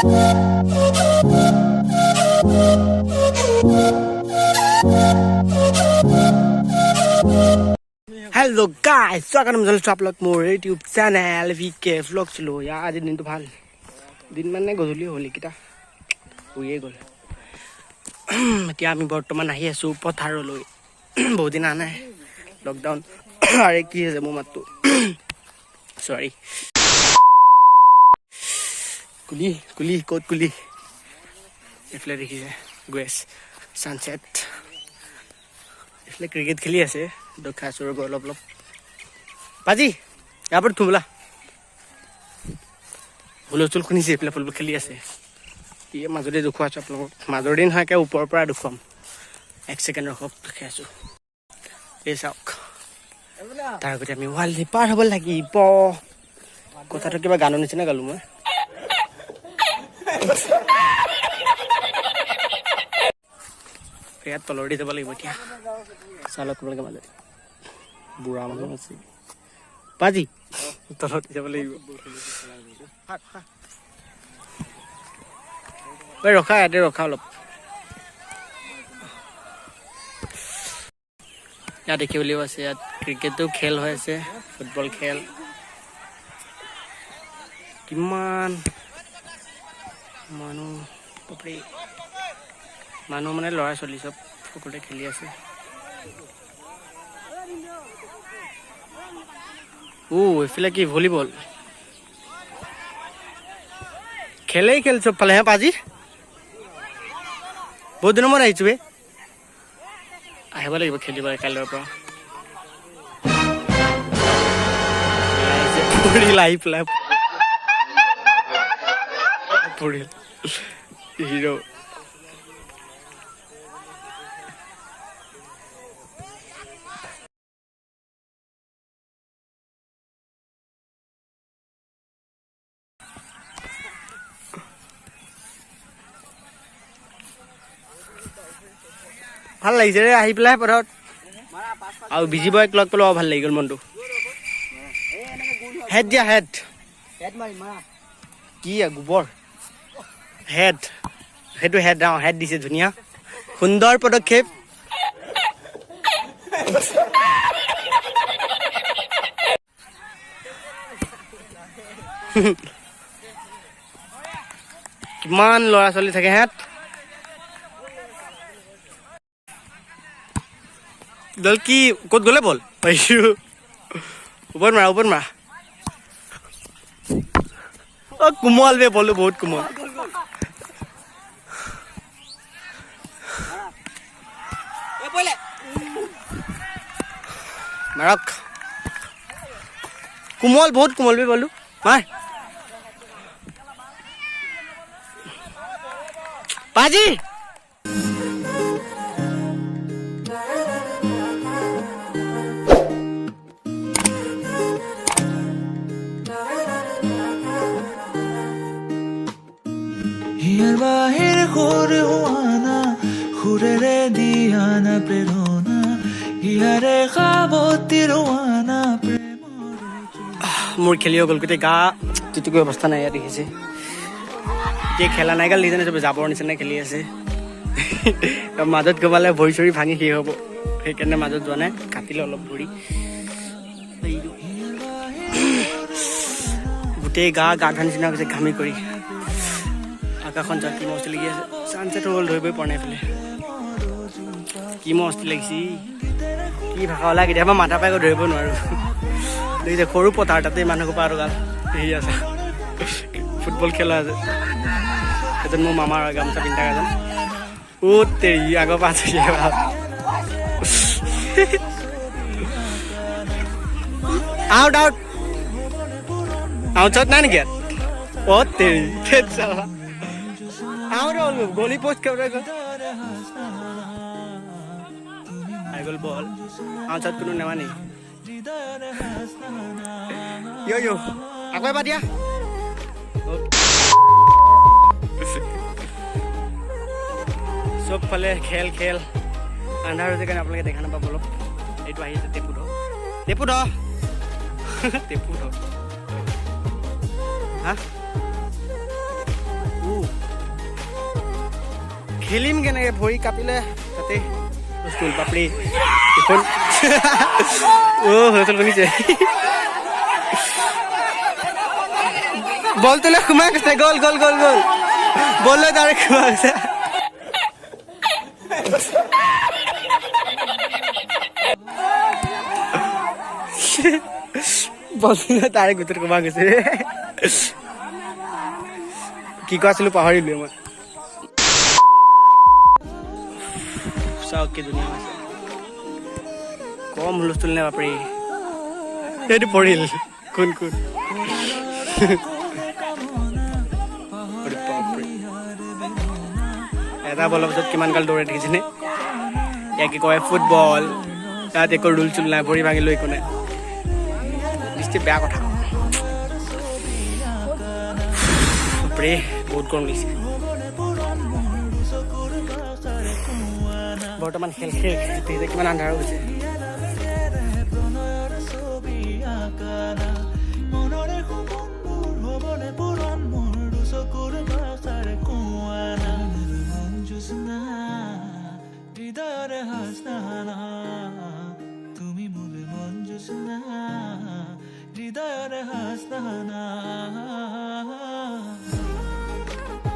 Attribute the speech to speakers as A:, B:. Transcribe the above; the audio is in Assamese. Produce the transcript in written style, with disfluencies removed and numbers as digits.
A: हेलो गाइस, स्वागत है आप लोग मोर यूट्यूब चैनल VK Vlogs लो। यार आज दिन तो ভাল दिन মানে গধূলি হ'ল কিটা শুয়ে গ'ল। এতিয়া আমি বৰ্তমান আহি আছো পথাৰলৈ। বহুত দিন আনা নাই লকডাউন। আৰে কি হৈছে মোৰ মাতটো সৰি। কুলি কুলি ক'ত কুলি এফালে দেখিছে গৈছ সানসেট। এফালে ক্ৰিকেট খেলি আছে দেখাইছো ৰ'ব অলপ অলপ। পাজি ইয়াৰ পৰা থুবলা হুলস্থুল শুনিছে এইফালে ফুটবল খেলি আছে। কি মাজতে দেখুৱাইছো আপোনালোকক মাজৰ দিন হয় ওপৰৰ পৰা দেখুৱাম। 1 ছেকেণ্ড ৰখক দেখাইছো। এই চাওক তাৰ আগতে আমি ৱাল পাৰ হ'ব লাগিব। কথাটো কিবা গানৰ নিচিনা গালো মই। ইয়াত তলৰ দি যাব লাগিব এতিয়া। চালক আপোনালোকে মাজত বুঢ়া মানুহ আছে পাজি তলত যাব লাগিব। ৰখা ইয়াতে ৰখা অলপ। ইয়াত দেখিবলৈও আছে ইয়াত ক্ৰিকেটো খেল হৈ আছে ফুটবল খেল। কিমান মানুহ মানুহ মানে ল'ৰা ছোৱালী চব সকলোৱে খেলি আছে। এইফালে কি ভলীবল খেলেই খেল চব ফালে হে পাজি। বহুত দিনৰ মূৰত আহিছো বে। আহিব লাগিব খেলিব কাইলৈৰ পৰা। আহি পেলাই হিৰো ভাল লাগিছে ৰে আহি পেলাই পথাৰত। আৰু বিজি বয়ক লগ পেলাই ভাল লাগি গ'ল মনটো। হেড দিয়া হেড কি গোবৰ হেড সেইটো হেড হেড দিছে ধুনীয়া সুন্দৰ পদক্ষেপ। কিমান ল'ৰা ছোৱালী থাকে হেড দল কি ক'ত গ'লে বল পাইছো। ওপৰত মাৰা ওপৰত মাৰা। কোমল বে বলটো বহুত কোমল। মাৰক কোমল বহুত কোমল বে বলটো মাৰ। পাজি
B: হিয়াৰ বাহিৰ সুৰ হোৱানা সুৰেৰে দিয়ানা প্ৰেৰণা হিয়াৰে সাৱতি ৰোৱানা
A: মোৰ খেলি হৈ গ'ল গোটেই গা যিটো অৱস্থা নাই ইয়াত দেখিছে। এতিয়া খেলা নাই গাল লিজানে চবে যাবৰ নিচিনা খেলি আছে। মাজত গমালে ভৰি চৰি ভাঙি শেষ হ'ব সেইকাৰণে মাজত যোৱা নাই কাটিলে অলপ ভৰি। গোটেই গা ধা নিচিনা হৈছে ঘামি কৰি। আকাশখন যাত কি মস্তি লাগি আছে। চানছেট হ'ল ধৰিবই পৰা নাই এইফালে কি মস্তি লাগিছে। কি ভাষা ওলা কেতিয়াবা মাথা পাই গৈ ধৰিব নোৱাৰো। দেখিছে সৰু পথাৰ তাতে মানুহৰ পৰা আৰু গাল হেৰি আছে ফুটবল খেলা আছে। এজন মোৰ মামাৰ গামোচা পিন্ধা এজন তেৰি আগৰ পাছ আউট আউট আউটত নাই নেকি ইয়াত। তেৰি আউট হ'ল গলি পোষ্ট খেলে গ'ল বল। আউটত কোনো নেমানি আকৌ এবাৰ দিয়া। চব ফালে খেল খেল আন্ধাৰ হৈছে কাৰণে আপোনালোকে দেখা নাপাব অলপ। এইটো আহিছে টেপু ধ টেপু ধ টেপু ধ হা খেলিম কেনেকৈ ভৰি কাপিলে তাতে চুল পাপৰি এখন হুলস্থুল শুনিছে বলটো লৈ সোমাই গৈছে গ'ল গ'ল গ'ল গ'ল বল লৈ ডাইৰেক্ট সোমাই গৈছে বলটো লৈ ডাইৰেক্ট ভিতৰত সোমাই গৈছে কি কৈ আছিলো পাহৰিলো মই চাওক কি ধুনীয়া আছে কম হুলস্থুল নে বাপৰে এইটো পৰিল কোন কোন এটা বলৰ পিছত কিমান কাল দৌৰে দেখিছেনে ইয়াকে কয় ফুটবল তাত একো ৰুল চুল নাই ভৰি ভাঙি লৈ একো নাই নিশ্চয় বেয়া কথা বাপৰে বহুত গৰম লাগিছে বৰ্তমান খেল শেষ কিমান আন্ধাৰ হৈছে
B: তুমি মোলে মন জোছনা হৃদয়ৰে হাসনা